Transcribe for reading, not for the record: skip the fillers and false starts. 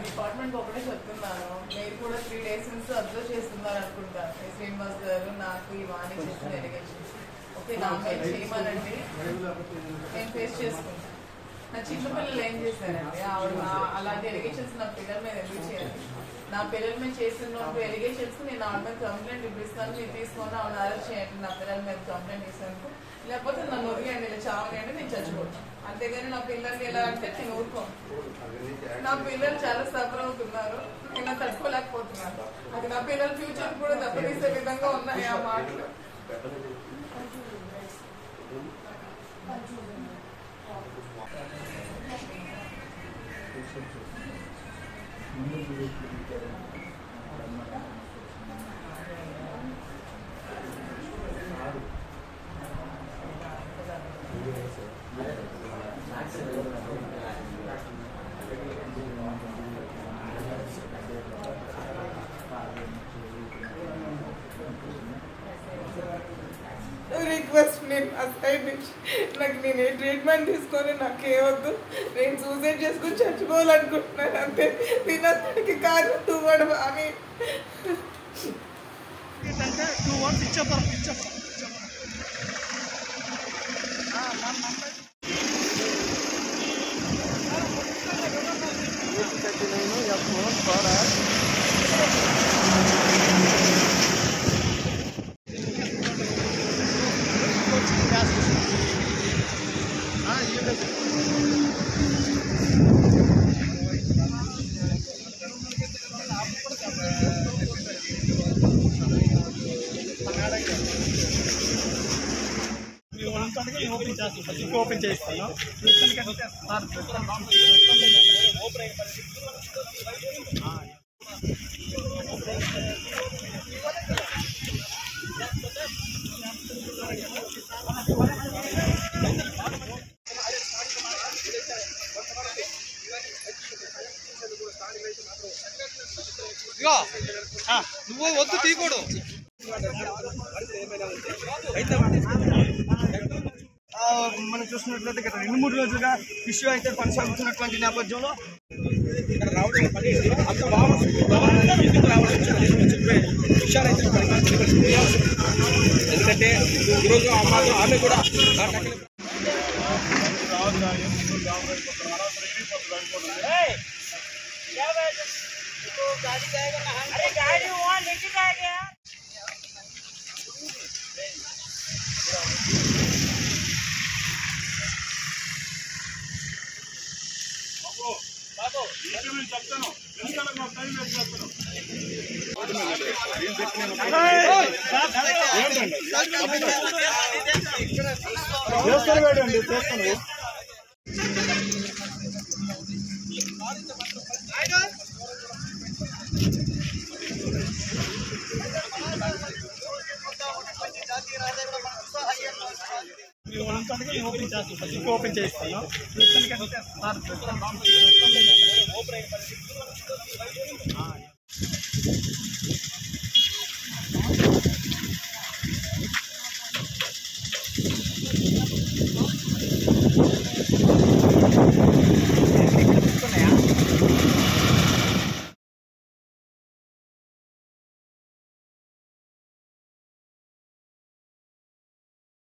Department ఒకటే చెప్తున్నాను. మీరు కూడా 3 days నుంచి అబ్జర్వ్ చేస్తున్నారు అనుకుంటాను. శ్రీనివాస్ గారు నాకు ఈ వాణి చేసిన ఎలిగేషన్స్ ఓకే నా మీద చేయమనండి, నేను ఫేస్ చేసుకుంటాను. నా చిన్నపిల్లలు ఏం చేశారండి, ఆవిడ అలాంటి ఎలిగేషన్స్ నా పిల్లల మీద ఎందుకు చేయాలి? నా పిల్లల మీద చేస్తున్నప్పుడు ఎలిగేషన్స్ నేను ఆవిడ మీద కంప్లైంట్ ఇప్పిస్తాను, మీరు తీసుకొని ఆవిడ అరెస్ట్ చేయండి. నా పిల్లల మీద కంప్లైంట్ ఇస్తాను, లేకపోతే నన్ను వదిలేయండి, ఇలా చావలేండి, నేను చచ్చిపోతాను. అంతేగాని నా పిల్లలకి ఎలా అంటే నేను ఊరుకోను. నా పిల్లలు చాలా సఫర్ అవుతున్నారు, నేను తట్టుకోలేకపోతున్నాను. అది నా పిల్లల ఫ్యూచర్ కూడా దెబ్బతీసే విధంగా ఉన్నాయి ఆ మాటలు. రిక్వెస్ట్ నేను నాకు నేను ట్రీట్మెంట్ తీసుకొని నాకేవద్దు, నేను సూసైడ్ చేసుకొని చచ్చిపోవాలనుకుంటున్నాను అంతే. నేను అతనికి కారణం తూవడం అని 2 words ఇచ్చేస్తారు. ఓపెన్ చేస్తాను. నువ్వు వద్దు తీయకూడదు. మనం చూసినట్లయితే గత 2-3 రోజులుగా ఇష్యూ అయితే కొనసాగుతున్నటువంటి నేపథ్యంలో ఇక్కడ రావడం అంత ఎందుకంటే ఈరోజు ఆమె కూడా చెప్తాను ఓపెన్ చేస్తాను.